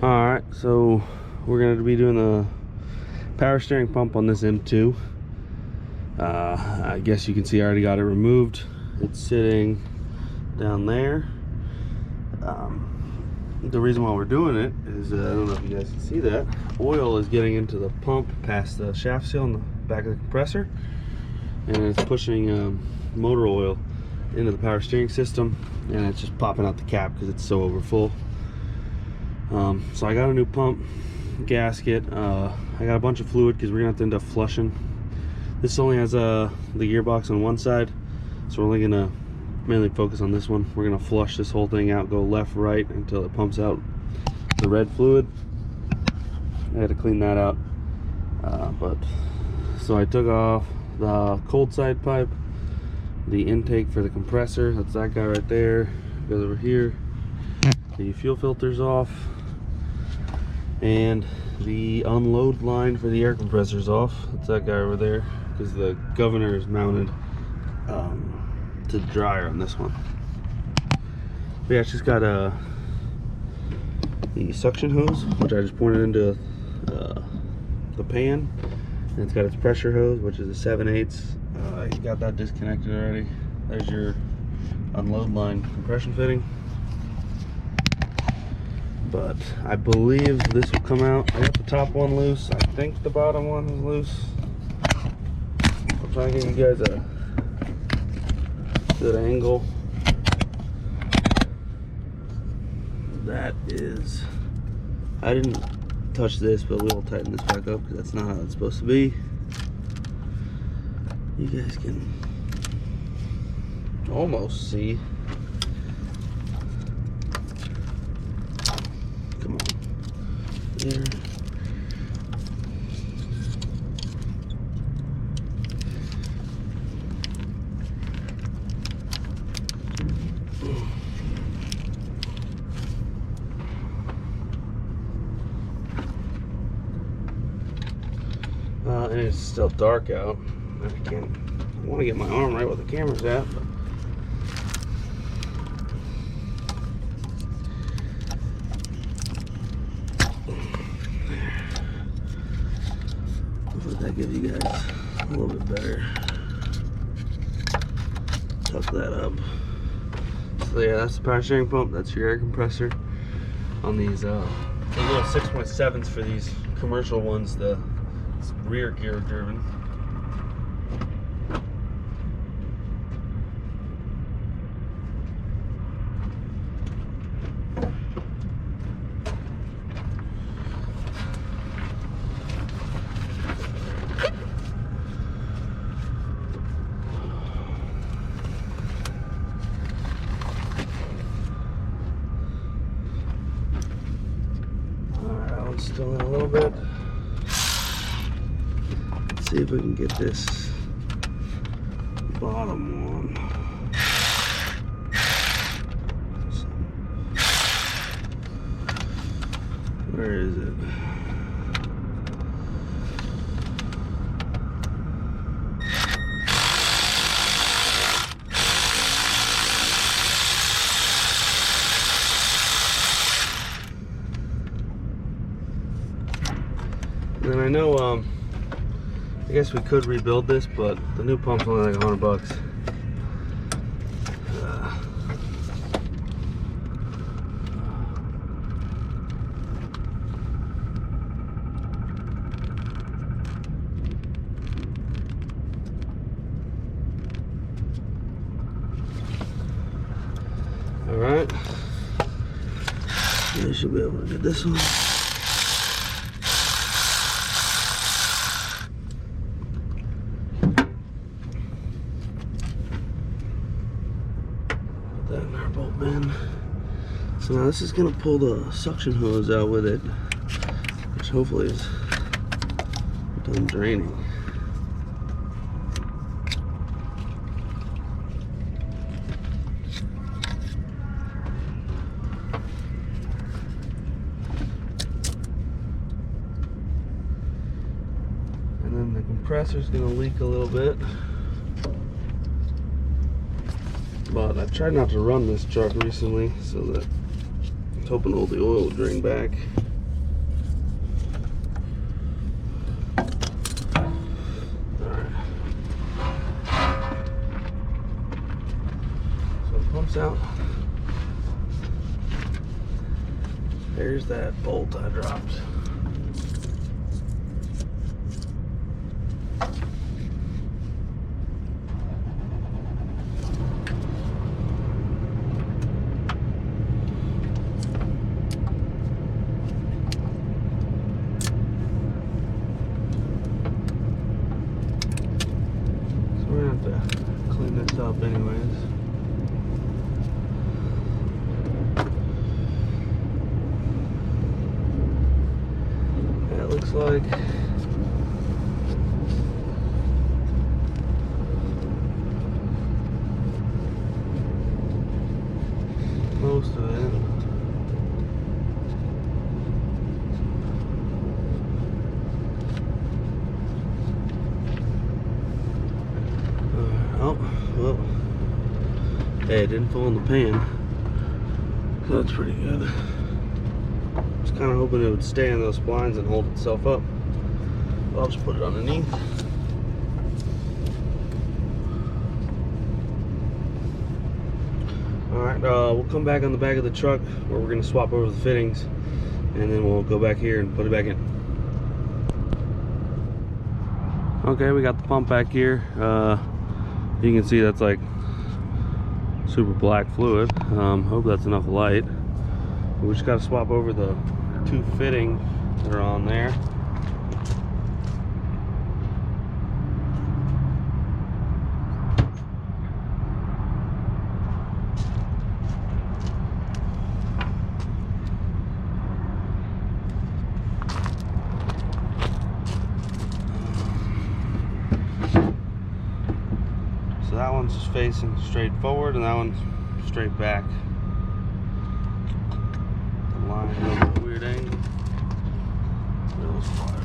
Alright, so we're going to be doing the power steering pump on this M2. I guess you can see I already got it removed. It's sitting down there. The reason why we're doing it is, I don't know if you guys can see that, oil is getting into the pump past the shaft seal on the back of the compressor, and it's pushing motor oil into the power steering system, and it's just popping out the cap because it's so over full. So I got a new pump, gasket. I got a bunch of fluid because we're gonna have to end up flushing. This only has the gearbox on one side, so we're only gonna mainly focus on this one. We're gonna flush this whole thing out, go left, right until it pumps out the red fluid. I had to clean that out, so I took off the cold side pipe, the intake for the compressor, that's that guy right there, goes over here. The fuel filter's off, and the unload line for the air compressor's off. That's that guy over there, because the governor is mounted to the dryer on this one. But yeah, it's just got the suction hose, which I just pointed into the pan, and it's got its pressure hose, which is a 7/8. You got that disconnected already. There's your unload line compression fitting. But I believe this will come out. I got the top one loose. I think the bottom one is loose. I'll try and give you guys a good angle. That is, I didn't touch this, but we'll tighten this back up because that's not how it's supposed to be. You guys can almost see. Come on. There. And it's still dark out. I want to get my arm right where the camera's at, but hopefully that gives you guys a little bit better. Tuck that up. So yeah, that's the power steering pump. That's your air compressor on these little 6.7s for these commercial ones. It's rear gear driven. Alright, that one's still in a little bit. See if we can get this bottom one. Where is it? And I know I guess we could rebuild this, but the new pump's only like $100. All right, I should be able to get this one. That in our bolt bin. So now this is gonna pull the suction hose out with it, which hopefully is done draining. And then the compressor's gonna leak a little bit. But I've tried not to run this truck recently, so that I was hoping all the oil would drain back. pops out. There's that bolt I dropped. Clean this up anyways. That looks like most of it. Oh, well, hey, it didn't fall in the pan, so that's pretty good. I was kind of hoping it would stay in those splines and hold itself up. I'll just put it underneath. Alright, we'll come back on the back of the truck where we're going to swap over the fittings, and then we'll go back here and put it back in. Okay, we got the pump back here. You can see that's like super black fluid. Hope that's enough light. We just got to swap over the two fittings that are on there. So that one's just facing straight forward and that one's straight back. The line goes at a weird angle. Those wires.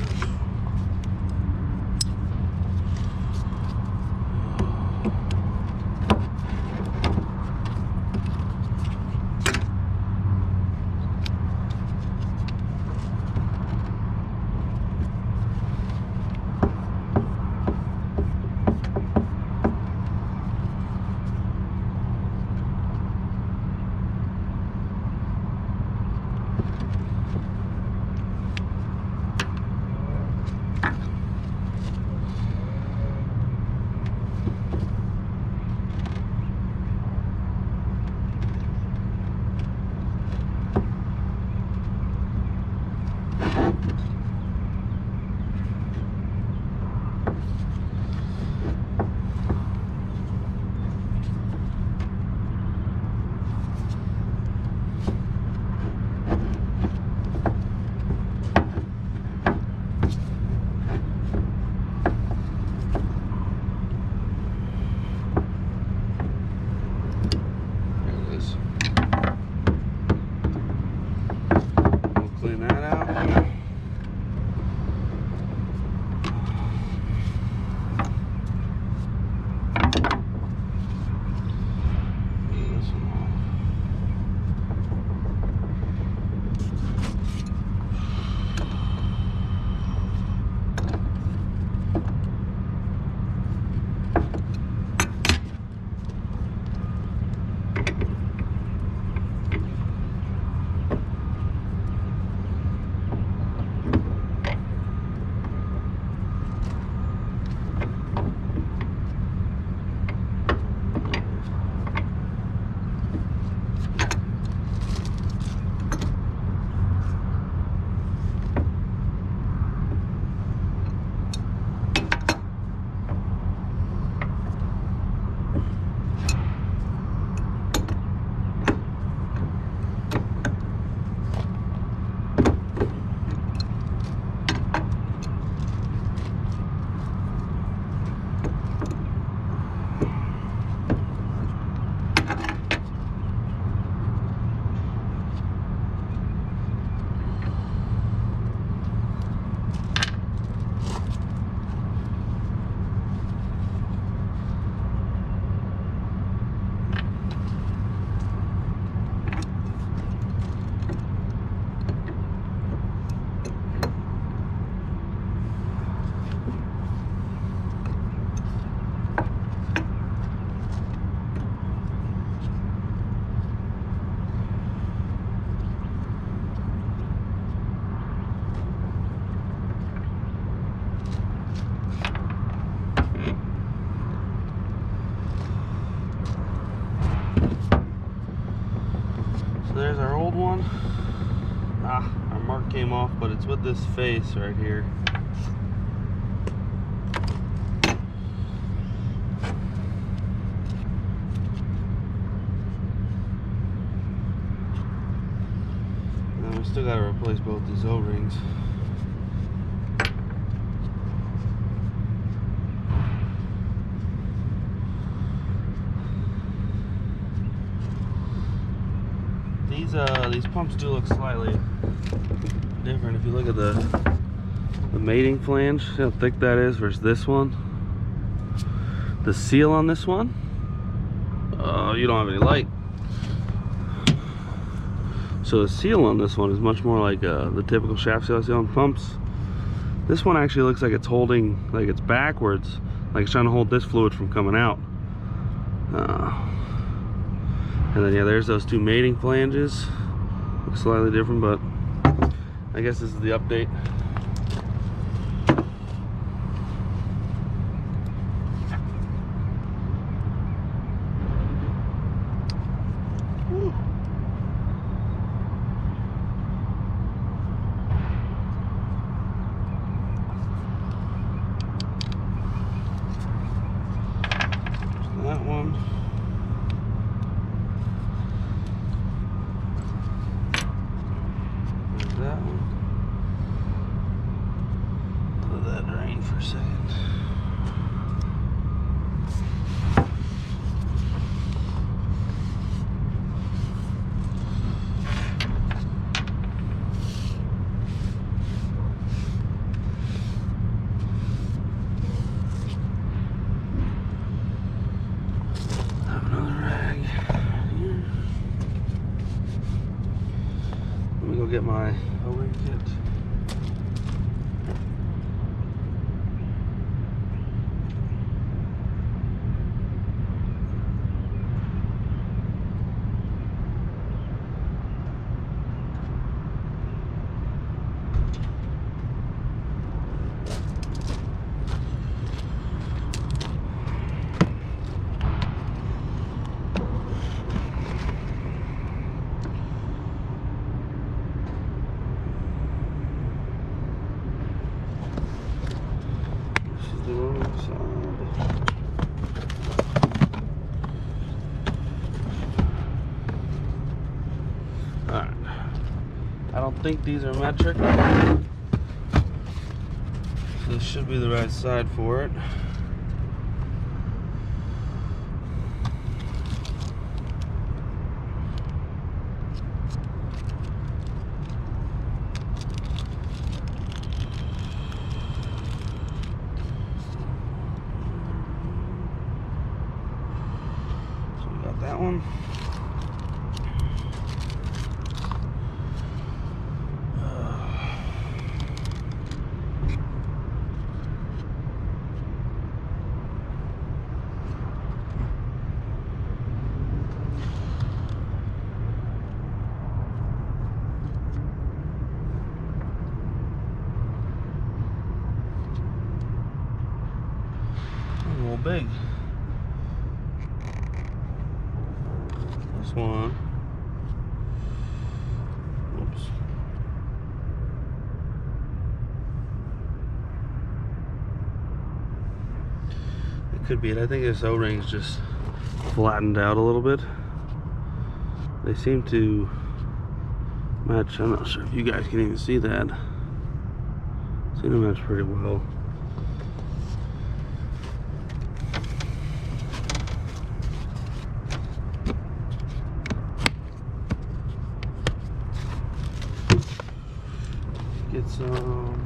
Clean that out. This one off. pump came off, but it's with this face right here. And we still got to replace both these O-rings. These pumps do look slightly different. If you look at the mating flange, see how thick that is versus this one. The seal on this one, you don't have any light. So the seal on this one is much more like the typical shaft seal I see on pumps. This one actually looks like it's holding, like it's backwards, like it's trying to hold this fluid from coming out. And then yeah, there's those two mating flanges. Looks slightly different, but I guess this is the update. That one. There's that one. Let that drain for a second. Get my O-ring kit. Alright, I don't think these are metric, so this should be the right side for it. So we got that one. A little big. This one. Oops. It could be it. I think this O-ring's just flattened out a little bit. They seem to match. I'm not sure if you guys can even see that. Seem to match pretty well. Get some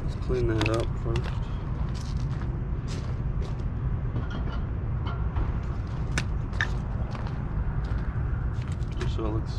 let's clean that up first. Just so it looks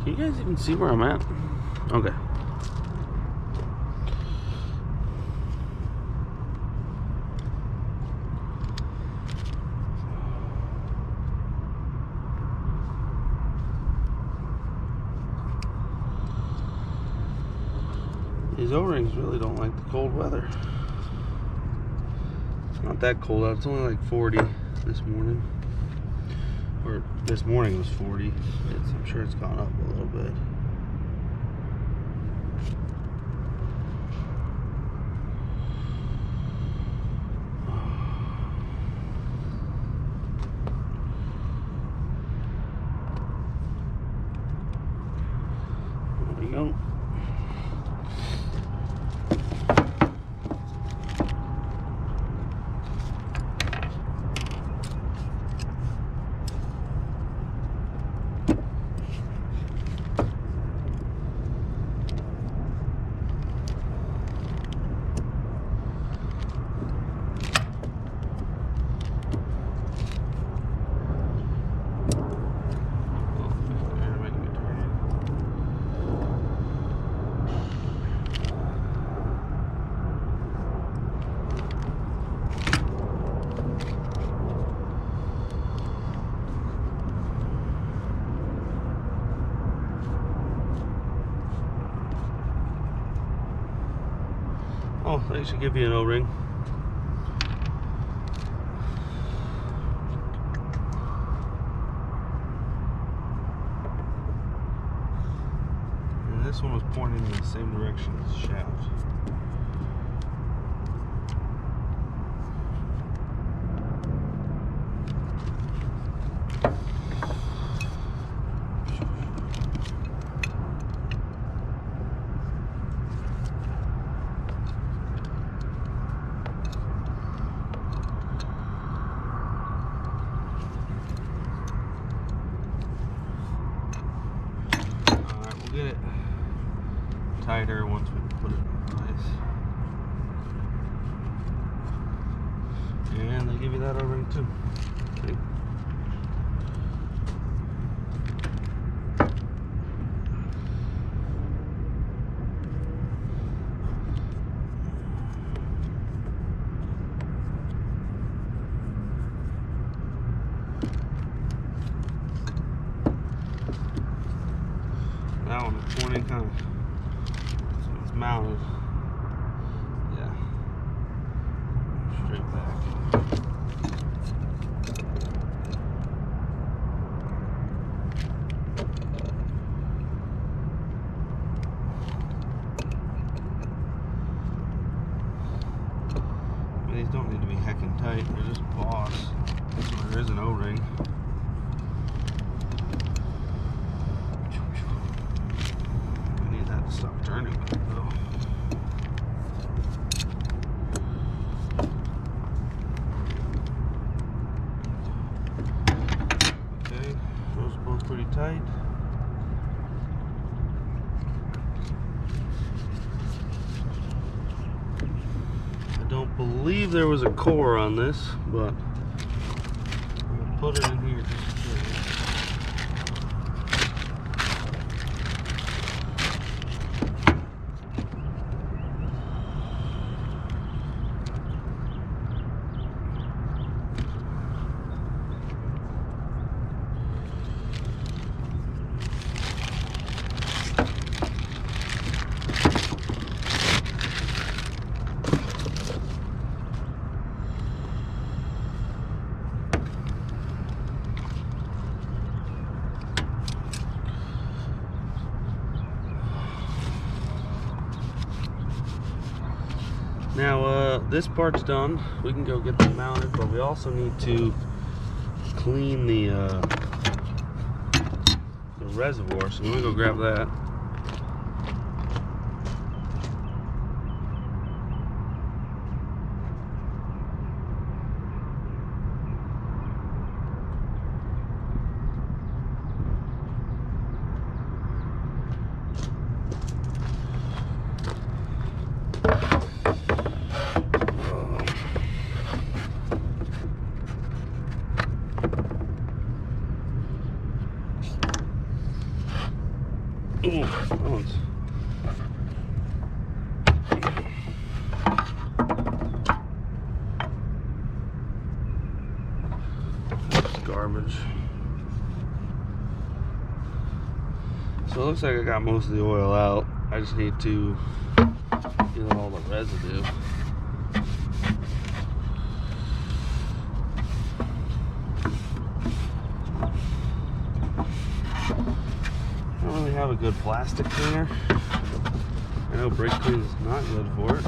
Can you guys even see where I'm at? Okay. These O-rings really don't like the cold weather. It's not that cold out. It's only like 40 this morning. Or this morning was 40. I'm sure it's gone up a little bit. There we go. Oh, they should give you an O-ring. And this one was pointing in the same direction as the shaft. Get it tighter once we put it in place. And they give you that O-ring too. See? That one is pointing kind of, so it's mounted. Yeah. Straight back. These don't need to be heckin' tight, they're just boss. So there is an O-ring. Stop turning though. Okay, those are both pretty tight. I don't believe there was a core on this, but we'll put it in here just in case. Now this part's done. We can go get them mounted, but we also need to clean the reservoir, so I'm gonna go grab that. Ooh, that one's... That's garbage. So it looks like I got most of the oil out. I just need to get all the residue. I don't really have a good plastic cleaner. I know brake clean is not good for it.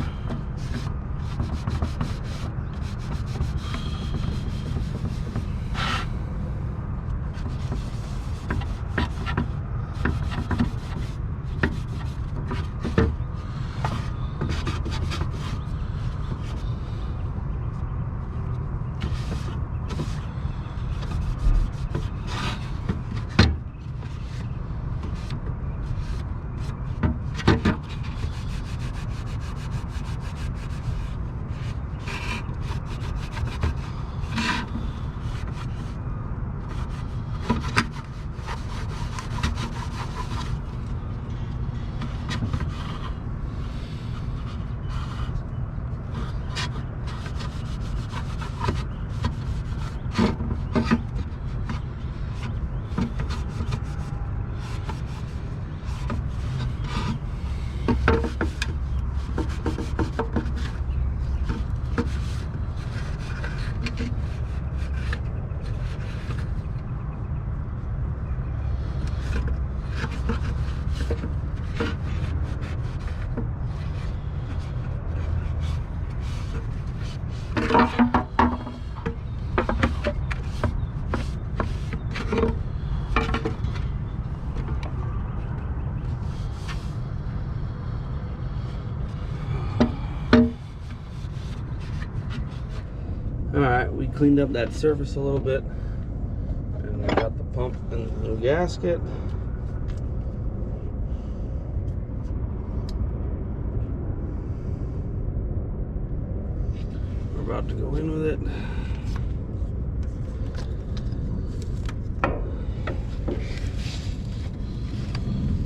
Alright, we cleaned up that surface a little bit, and we got the pump and the new gasket. We're about to go in with it.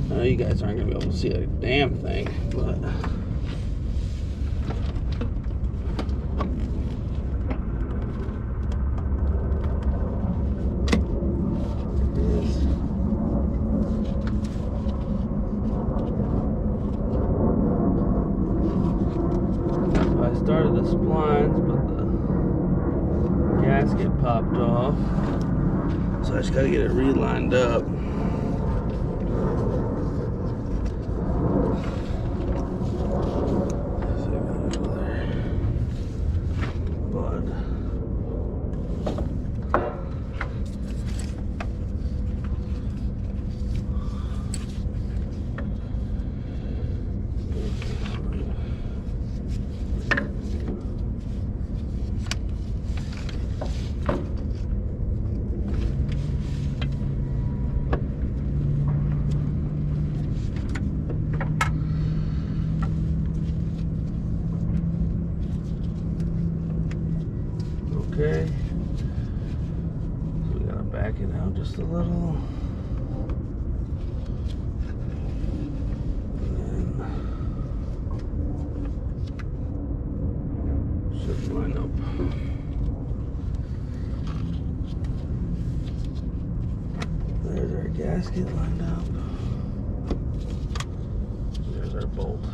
Now you guys aren't going to be able to see a damn thing, but... started the splines, but the gasket popped off, so I just got to get it re-lined up. Okay, so we gotta back it out just a little. And then should line up. There's our gasket lined up. There's our bolt.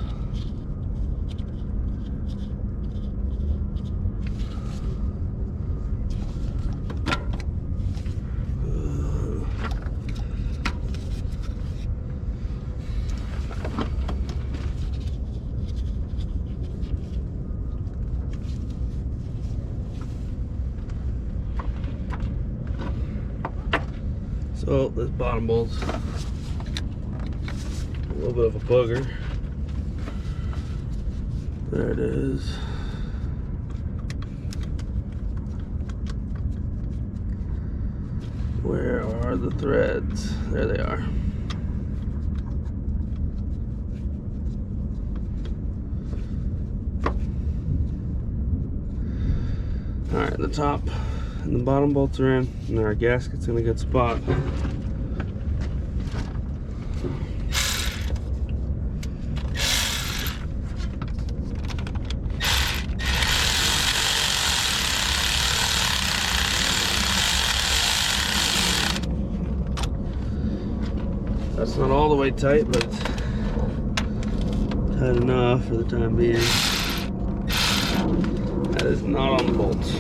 So this bottom bolt's a little bit of a bugger. There it is. Where are the threads? There they are. Alright, the top and the bottom bolts are in, and our gasket's in a good spot. That's not all the way tight, but it's tight enough for the time being. That is not on the bolts.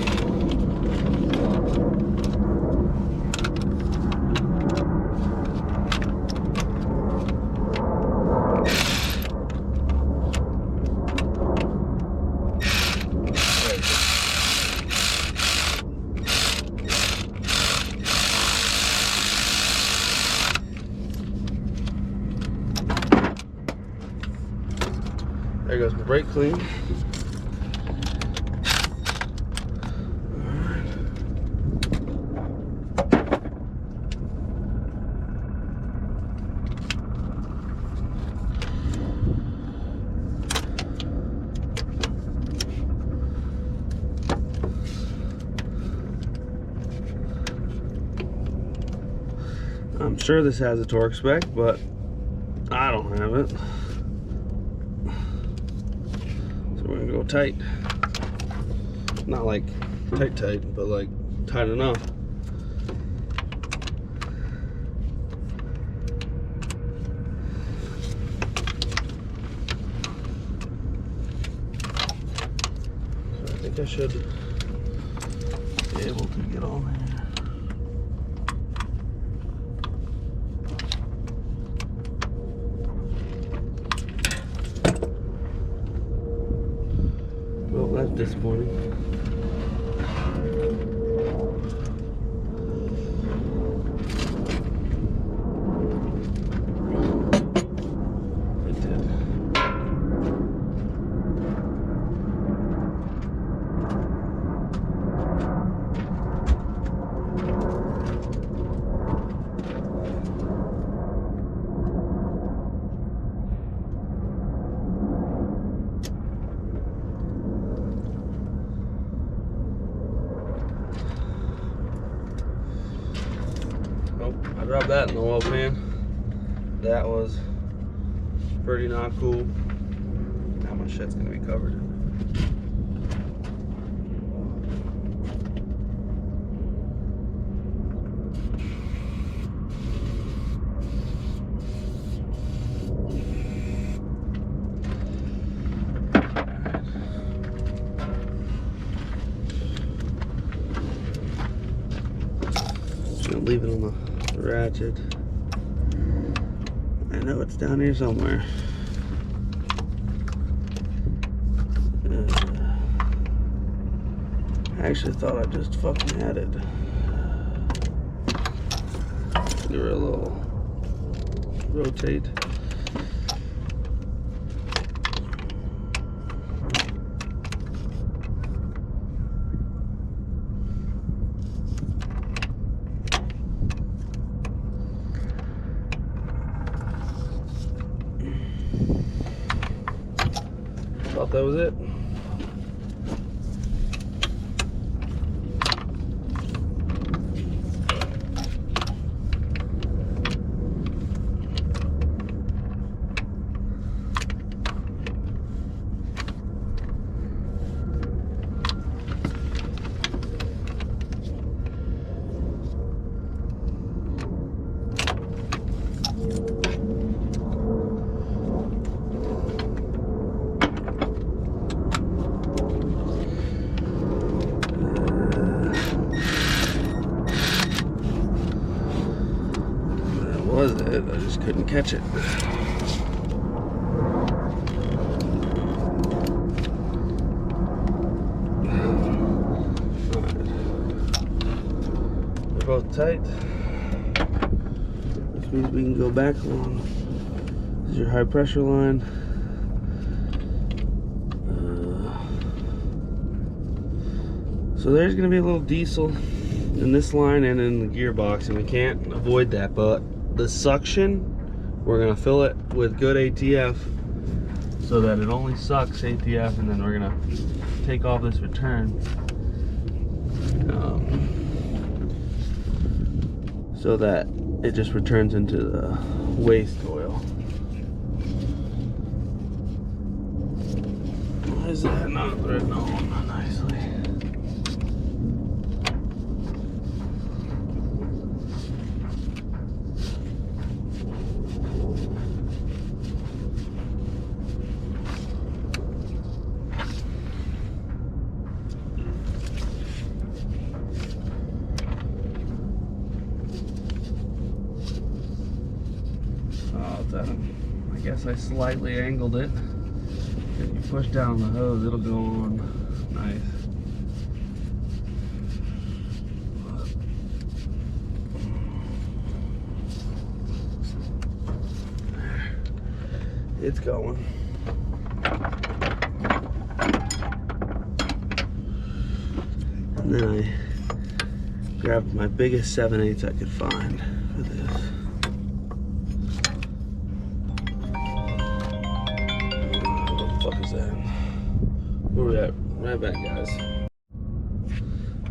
There goes my brake clean. I'm sure this has a torque spec, but I don't have it. So we're gonna go tight. Not like tight, but like tight enough. So I think I should be able to get on there. Well, that's disappointing. It did. I dropped that in the oil pan. That was pretty not cool. Now my shit's gonna be covered in it. Just gonna leave it on the ratchet. I know it's down here somewhere. I actually thought I just fucking had it. Give her a little rotate. Thought that was it. Was it? I just couldn't catch it. They're both tight, which means we can go back along. This is your high pressure line. So there's going to be a little diesel in this line and in the gearbox, and we can't avoid that, but the suction, we're gonna fill it with good ATF so that it only sucks ATF, and then we're gonna take off this return so that it just returns into the waste oil. Why is that not written on nicely? with that. I guess I slightly angled it. If you push down the hose, it'll go on nice. It's going. And then I grabbed my biggest 7/8 I could find for this. What the fuck is that? Where we at? Right back, guys.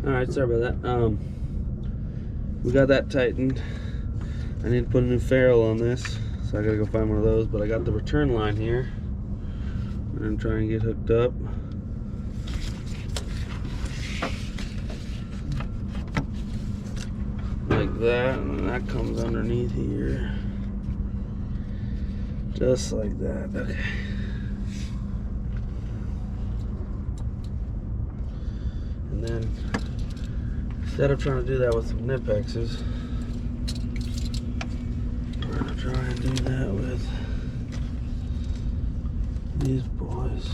Alright, sorry about that. We got that tightened. I need to put a new ferrule on this, so I gotta go find one of those, but I got the return line here. I'm gonna try and get hooked up. Like that, and then that comes underneath here. Just like that, okay. And then, instead of trying to do that with some Nipexes, we're gonna try and do that with these boys.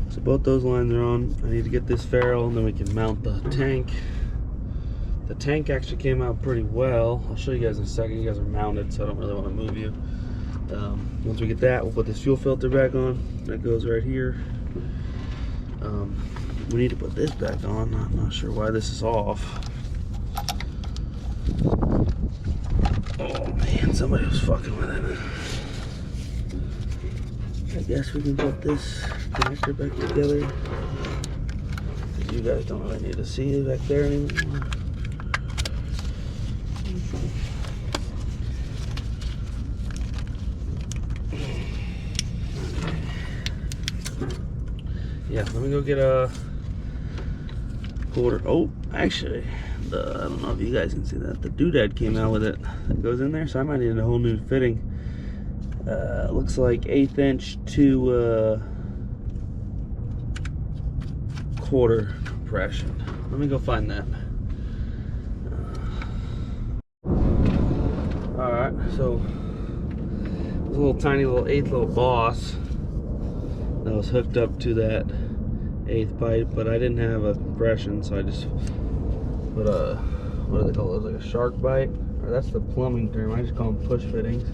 So both those lines are on. I need to get this ferrule and then we can mount the tank. The tank actually came out pretty well. I'll show you guys in a second. You guys are mounted, so I don't really want to move you. Once we get that, we'll put this fuel filter back on. That goes right here. We need to put this back on. I'm not sure why this is off. Oh man, somebody was fucking with it. I guess we can put this connector back together. You guys don't really need to see it back there anymore. Yeah, let me go get a quarter. Oh, actually, I don't know if you guys can see that. The doodad came out with it. It goes in there, so I might need a whole new fitting. Looks like 1/8 inch to quarter compression. Let me go find that. Alright, so this little tiny little 1/8 little boss that was hooked up to that 1/8 pipe, but I didn't have a compression, so I just put a, what do they call those, like a shark bite? Or that's the plumbing term, I just call them push fittings.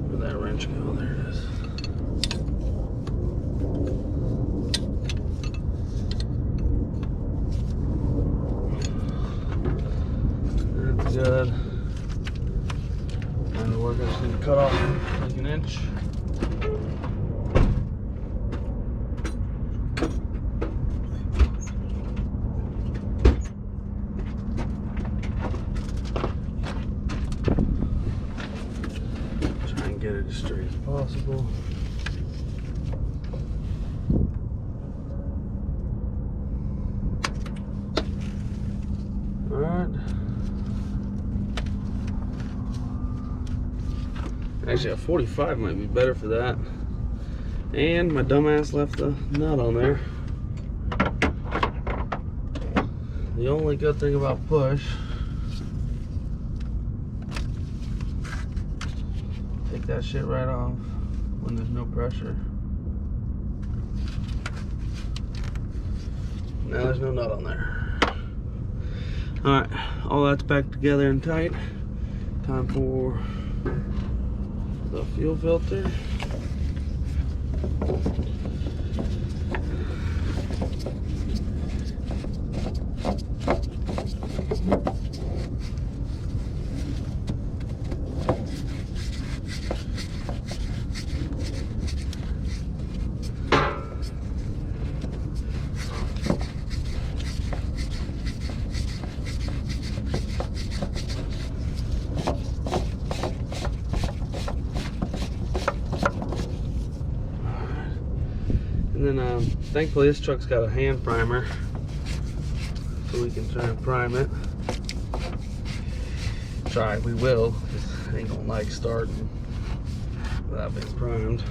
Where'd that wrench go? There it is. That's good. And we're just going to cut off like 1 inch. Try and get it as straight as possible. Alright. Actually, a 45 might be better for that. And my dumbass left the nut on there. The only good thing about push, take that shit right off when there's no pressure. Now there's no nut on there. Alright, all that's back together and tight. Time for the fuel filter. And then thankfully this truck's got a hand primer, so we can try and prime it. We will, because I ain't gonna like starting without being primed.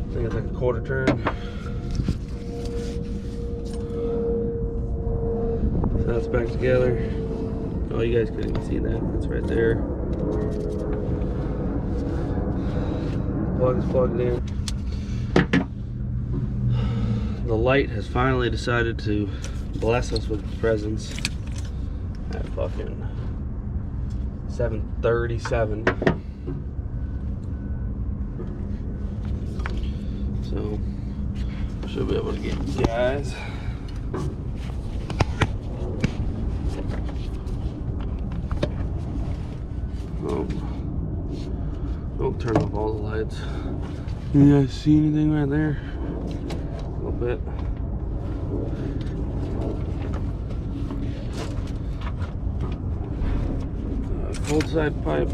I think it's like a quarter turn. So that's back together. Oh, you guys couldn't even see that. That's right there. Plug is plugged in. The light has finally decided to bless us with its presence at fucking 7:37. So, should be able to get you guys. Don't turn off all the lights. You guys see anything right there? A little bit. Cold side pipe.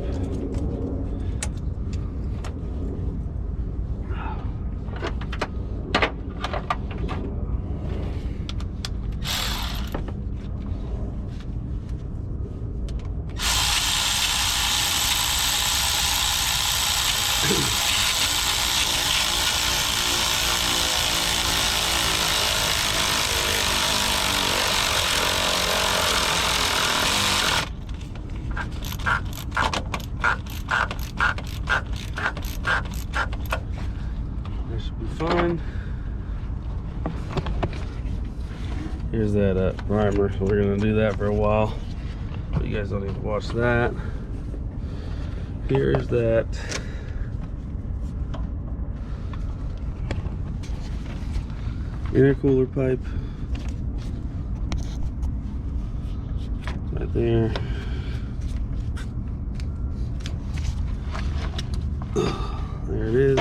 That should be fine. Here's that primer, so we're gonna do that for a while. But you guys don't need to watch that. Here's that intercooler pipe right there. There it is.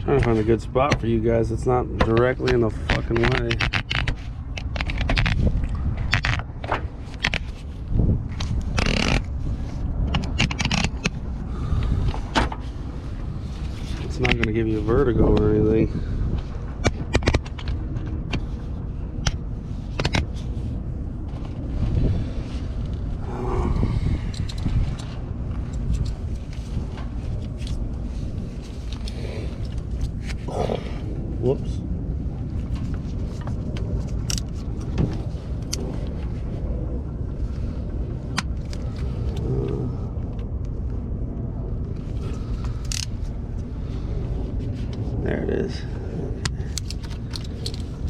Trying to find a good spot for you guys that's not directly in the fucking way. It's not going to give you vertigo or anything. Whoops. There it is.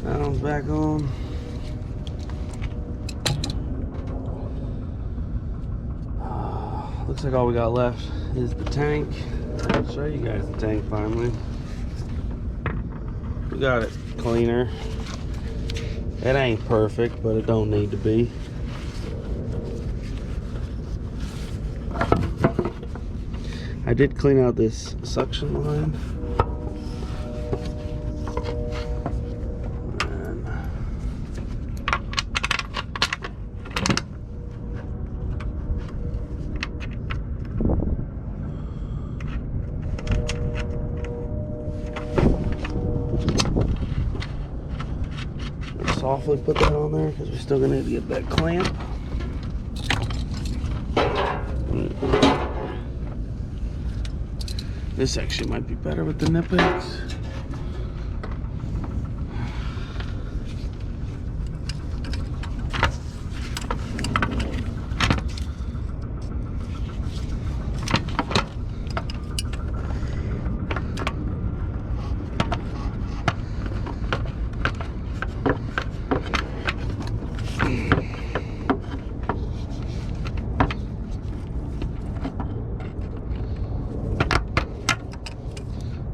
That one's back on. Looks like all we got left is the tank. I'll show you guys the tank finally. We got it cleaner. It ain't perfect, but it don't need to be. I did clean out this suction line. Softly put that on there because we're still gonna need to get that clamp. This actually might be better with the Knipex.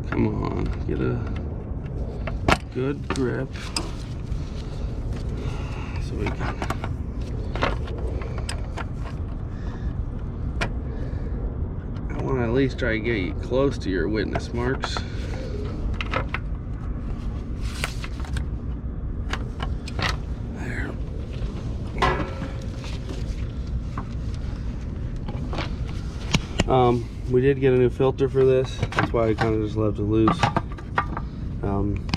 Come on, get a good grip. So we can I want to at least try to get you close to your witness marks. There. We did get a new filter for this. That's why I kind of just left it loose.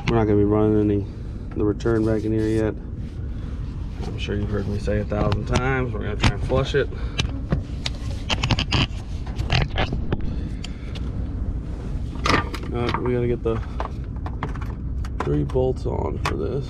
We're not going to be running the return back in here yet. I'm sure you've heard me say 1,000 times. We're going to try and flush it. We got to get the 3 bolts on for this.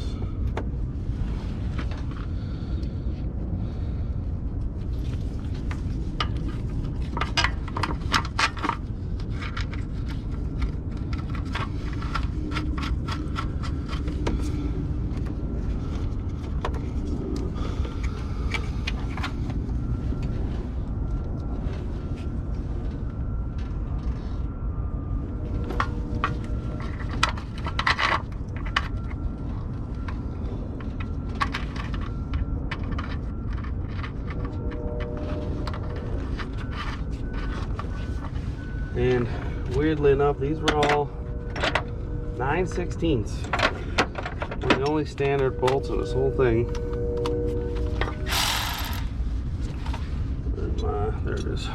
And weirdly enough, these were all 9/16. The only standard bolts in this whole thing. There it is.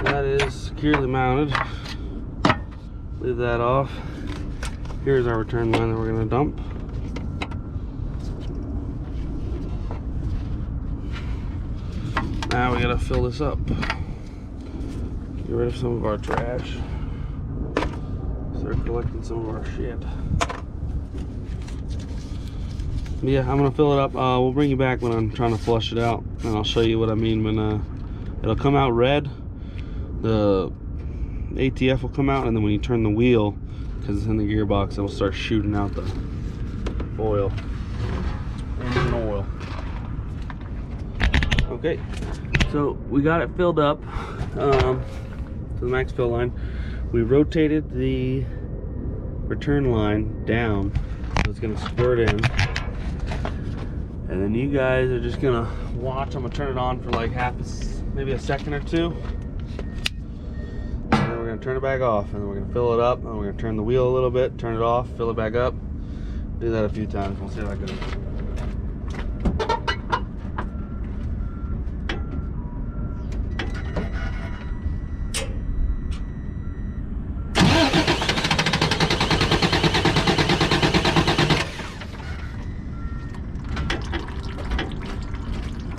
That is securely mounted. Leave that off. Here's our return line that we're going to dump. Now we got to fill this up. Get rid of some of our trash. Start collecting some of our shit. Yeah, I'm going to fill it up. We'll bring you back when I'm trying to flush it out, and I'll show you what I mean when it'll come out red. The ATF will come out, and then when you turn the wheel, because it's in the gearbox, it will start shooting out the oil, engine oil. Okay, so we got it filled up to the max fill line. We rotated the return line down, so it's going to squirt in, and then you guys are just going to watch. I'm going to turn it on for like maybe a second or two. We're going to turn it back off, and then we're going to fill it up, and we're going to turn the wheel a little bit, turn it off, fill it back up. Do that a few times. We'll see how that goes.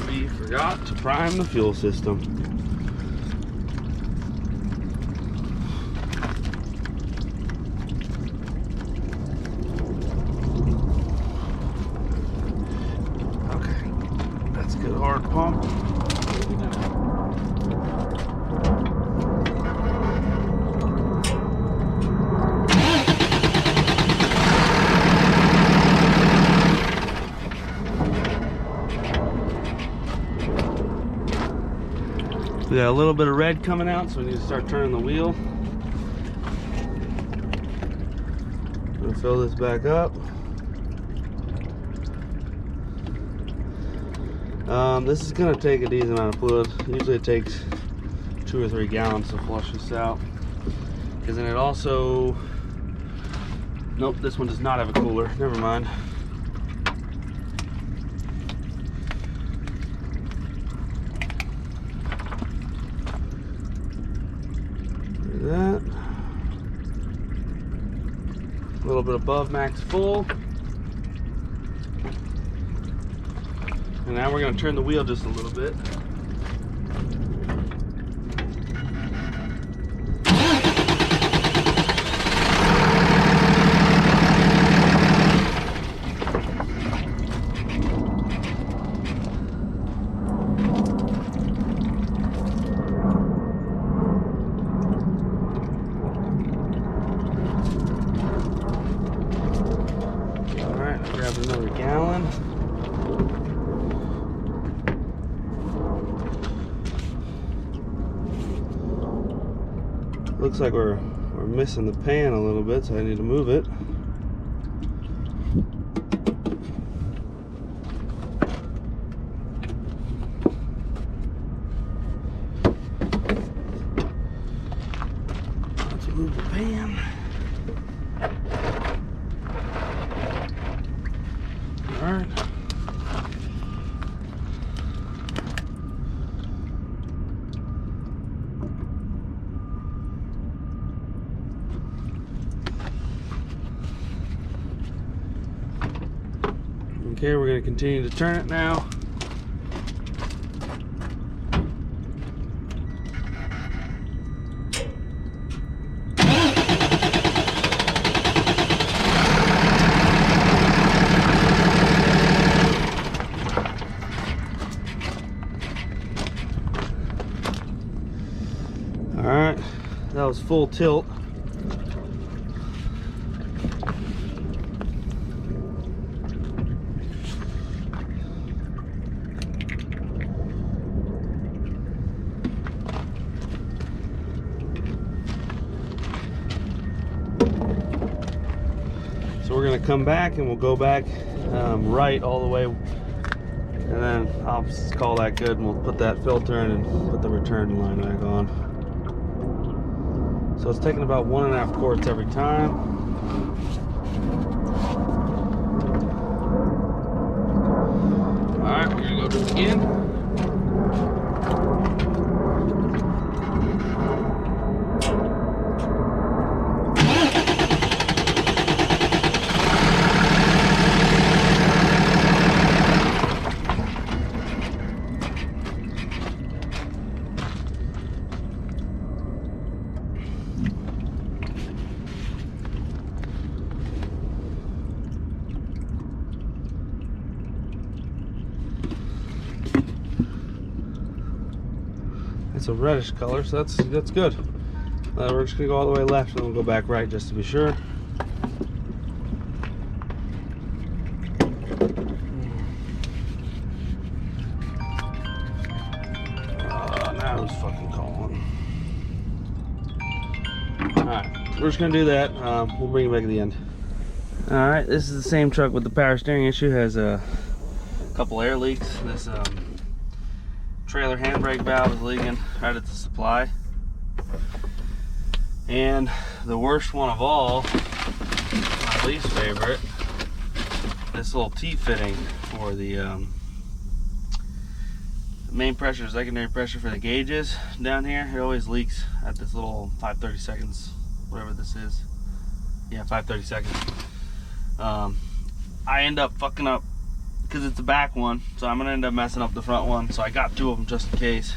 We forgot to prime the fuel system. Hard pump. We got a little bit of red coming out, so we need to start turning the wheel. We'll fill this back up. This is going to take a decent amount of fluid. Usually it takes 2 or 3 gallons to flush this out. Because then it also... Nope, this one does not have a cooler. Never mind. Do that. A little bit above max full. And now we're going to turn the wheel just a little bit. Alright, I'll grab another gallon. Looks like we're missing the pan a little bit, so I need to move it. Let's move the pan. All right. Okay, we're going to continue to turn it now. All right, that was full tilt. So we're gonna come back and we'll go back right all the way, and then I'll just call that good, and we'll put that filter in and put the return line back on. So it's taking about 1.5 quarts every time. All right, we're gonna go do it again. It's a reddish color, so that's good. We're just gonna go all the way left, and we'll go back right just to be sure. Now who's fucking calling? All right, we're just gonna do that. We'll bring it back at the end. All right, this is the same truck with the power steering issue. Has a couple air leaks. This trailer handbrake valve is leaking right at the supply, and the worst one of all, my least favorite, this little T-fitting for the main pressure, secondary pressure for the gauges down here. It always leaks at this little 5/32, whatever this is. Yeah, 5/32. I end up fucking up because it's the back one, so I'm gonna end up messing up the front one, so I got 2 of them just in case.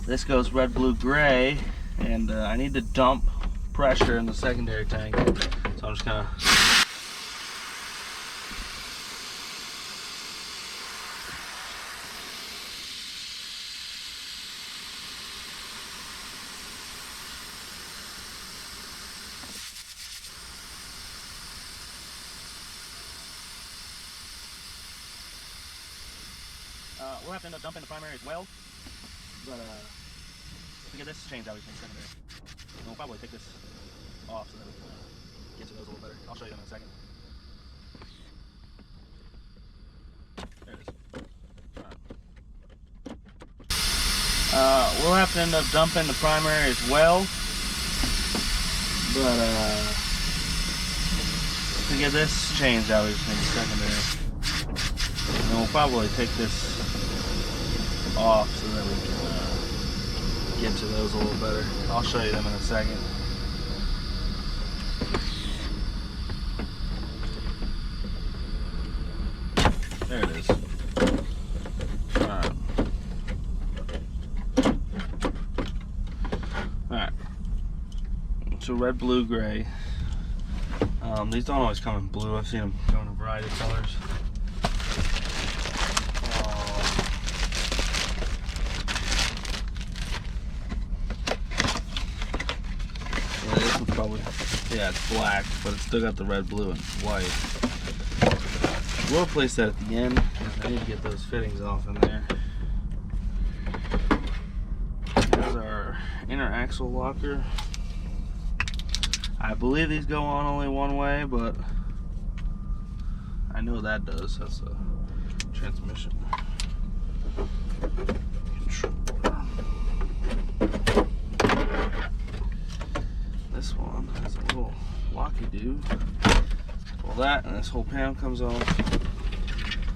This goes red, blue, gray, and I need to dump pressure in the secondary tank, so I'm just gonna we'll have to end up dumping the primary as well, but to get this changed out, we can secondary. And we'll probably take this off so that we can get to those a little better. I'll show you them in a second. There it is. We'll have to end up dumping the primary as well, but to get this changed out, we just need secondary. And we'll probably take this off so that we can get to those a little better. I'll show you them in a second. There it is. red, blue, gray. These don't always come in blue. I've seen them come in a variety of colors. Yeah, this one's probably, yeah, it's black, but it's still got the red, blue, and white. We'll replace that at the end, because I need to get those fittings off in there. Here's our inner axle locker. I believe these go on only one way, but I know that does. That's a transmission controller. This one has a little locky do. Pull that, and this whole panel comes off.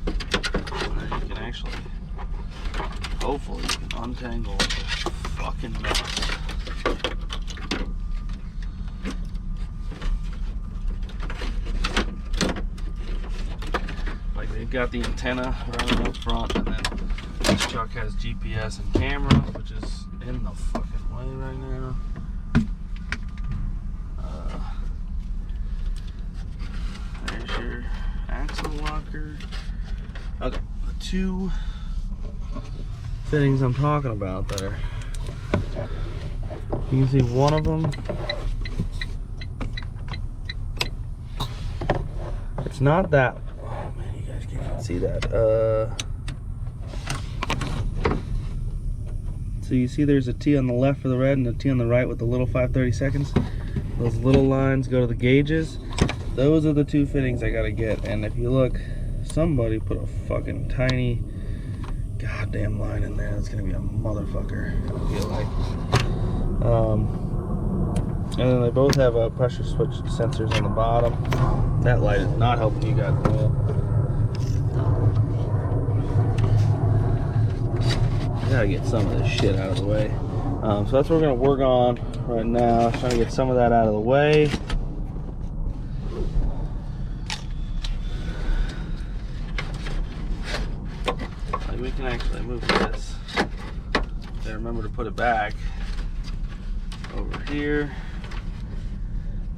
And then you can actually, hopefully, you can untangle the fucking mess. They've got the antenna running up front, and then this truck has GPS and camera, which is in the fucking way right now. There's your axle locker. Okay, the two fittings I'm talking about there. You can see one of them. It's not that. See that? So you see there's a T on the left for the red and a T on the right with the little 5/32. Those little lines go to the gauges. Those are the two fittings I gotta get. And if you look, somebody put a fucking tiny goddamn line in there. That's gonna be a motherfucker, I feel like. And then they both have pressure switch sensors on the bottom. That light is not helping you guys at all. Gotta get some of this shit out of the way. So that's what we're gonna work on right now. Trying to get some of that out of the way. Like we can actually move this. Okay, remember to put it back. Over here,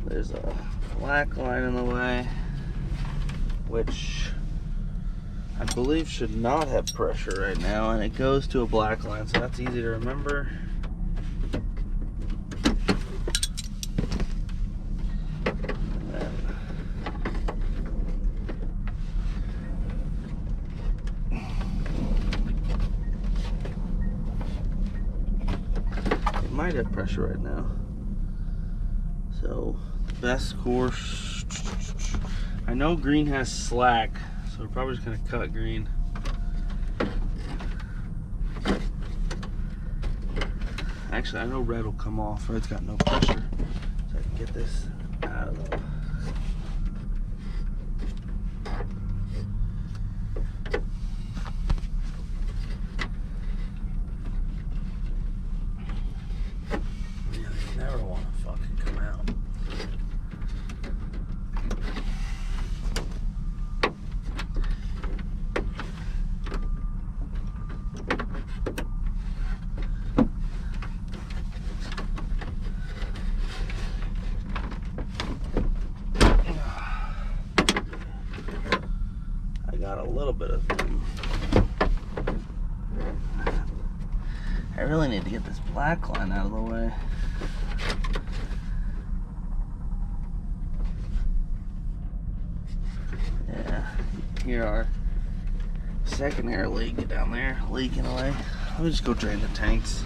there's a black line in the way, which I believe should not have pressure right now, and it goes to a black line, so that's easy to remember. It might have pressure right now. So the best course, I know green has slack. So we're probably just gonna cut green. Actually, I know red will come off. Red's got no pressure. So I can get this out of the... Yeah, they never wanna fucking come out. Got a little bit of them. I really need to get this black line out of the way. Yeah, here our second air leak down there, leaking away. Let me just go drain the tanks.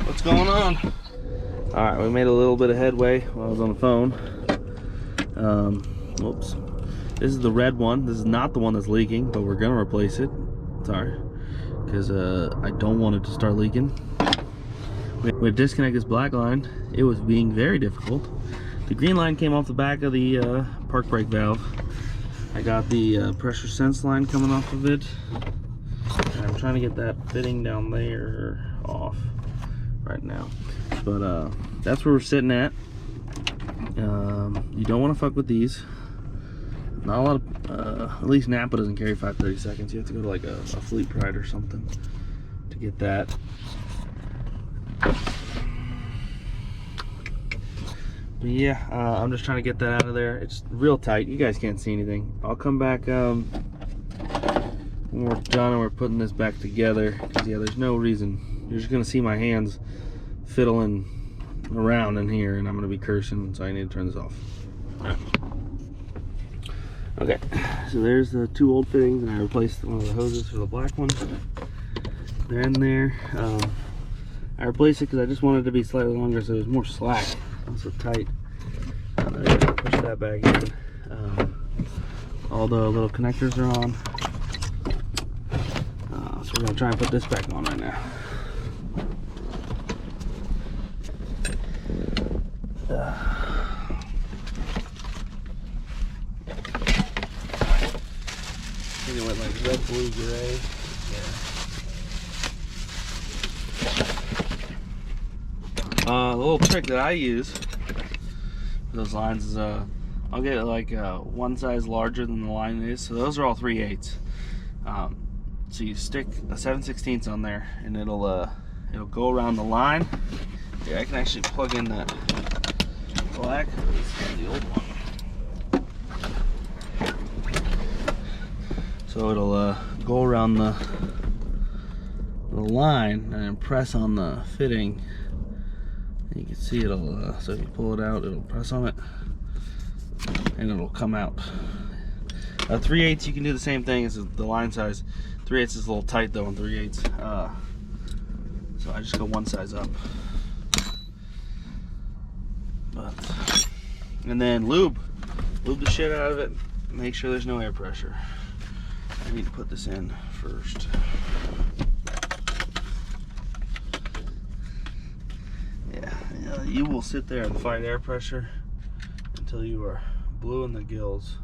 What's going on? All right, we made a little bit of headway while I was on the phone. Whoops. This is the red one. This is not the one that's leaking, but we're gonna replace it. Sorry, because I don't want it to start leaking. We had to disconnect this black line. It was being very difficult. The green line came off the back of the park brake valve. I got the pressure sense line coming off of it. And I'm trying to get that fitting down there off right now. But that's where we're sitting at. You don't want to fuck with these. Not a lot of, at least Napa doesn't carry 530 seconds. You have to go to like a Fleet Pride or something to get that. But yeah, I'm just trying to get that out of there. It's real tight. You guys can't see anything. I'll come back when we're done and we're putting this back together. Because yeah, there's no reason. You're just gonna see my hands fiddling around in here, and I'm gonna be cursing, so I need to turn this off. Okay, so there's the two old fittings, and I replaced one of the hoses for the black one. They're in there. I replaced it because I just wanted it to be slightly longer, so it was more slack. Not so tight. Push that back in. All the little connectors are on. So we're gonna try and put this back on right now. I think it went like red, blue, gray. Yeah. The little trick that I use for those lines is I'll get like one size larger than the line is. So those are all 3/8. So you stick a 7/16 on there, and it'll go around the line. Here, I can actually plug in that black. This is the old one. So it'll go around the line and then press on the fitting. And you can see it'll, so if you pull it out, it'll press on it and it'll come out. 3/8, you can do the same thing as the line size. 3/8 is a little tight though on 3/8. So I just go one size up. And then lube the shit out of it. Make sure there's no air pressure. I need to put this in first. Yeah, you will sit there and fight air pressure until you are blue in the gills.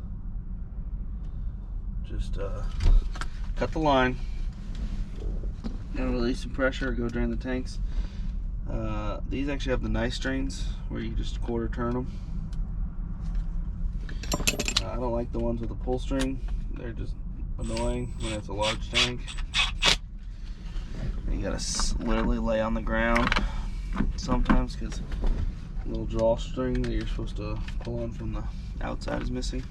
Just cut the line and release some pressure, go drain the tanks. These actually have the nice drains where you just quarter turn them. I don't like the ones with the pull string. They're just annoying when it's a large tank. You gotta literally lay on the ground sometimes because the little drawstring that you're supposed to pull on from the outside is missing.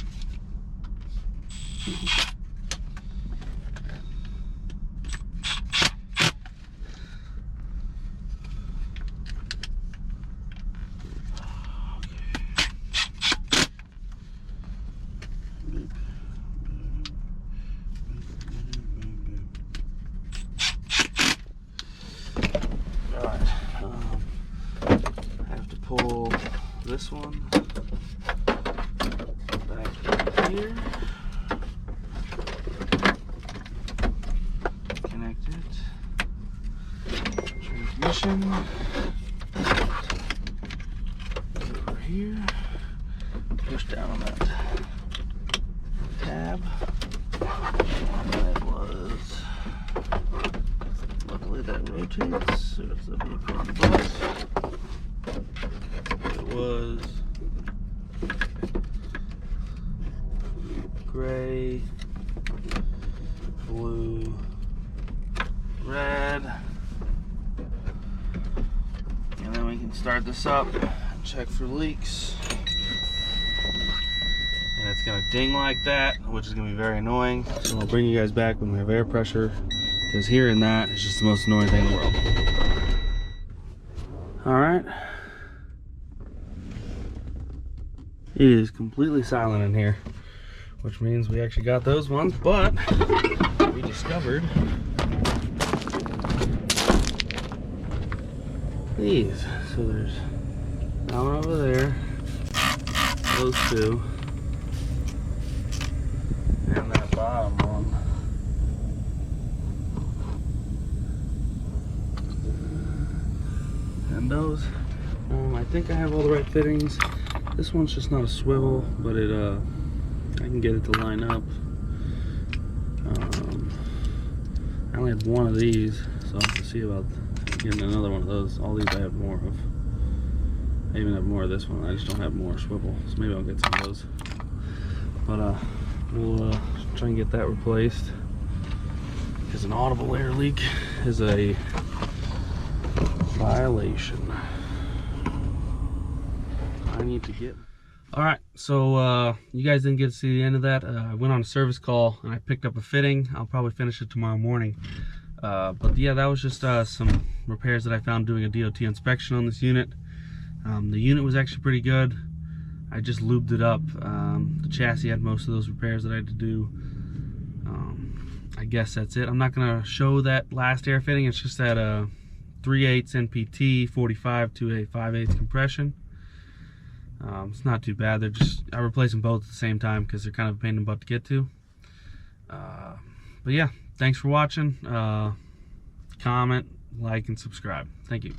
Pull this one back here, connect it, transmission over here, push down on that tab, and it was, luckily that rotates, so it's a vehicle on the bus. Was gray, blue, red, and then we can start this up and check for leaks. And it's gonna ding like that, which is gonna be very annoying. So I'll bring you guys back when we have air pressure, because hearing that is just the most annoying thing in the world. All right. It is completely silent in here, which means we actually got those ones, but we discovered these. So there's that one over there, those two, and that bottom one. windows. I think I have all the right fittings. This one's just not a swivel, but it I can get it to line up. I only have one of these, so I'll have to see about getting another one of those. All these I have more of. I even have more of this one. I just don't have more swivel, so maybe I'll get some of those. But we'll try and get that replaced, because an audible air leak is a violation. I need to get. All right, so you guys didn't get to see the end of that. I went on a service call and I picked up a fitting. I'll probably finish it tomorrow morning. But yeah, that was just some repairs that I found doing a DOT inspection on this unit. The unit was actually pretty good. I just lubed it up. The chassis had most of those repairs that I had to do. I guess that's it. I'm not gonna show that last air fitting. It's just that 3/8 NPT 45 to a 5/8 compression. It's not too bad. I replaced them both at the same time because they're kind of a pain in the butt to get to. But yeah, thanks for watching. Comment, like, and subscribe. Thank you.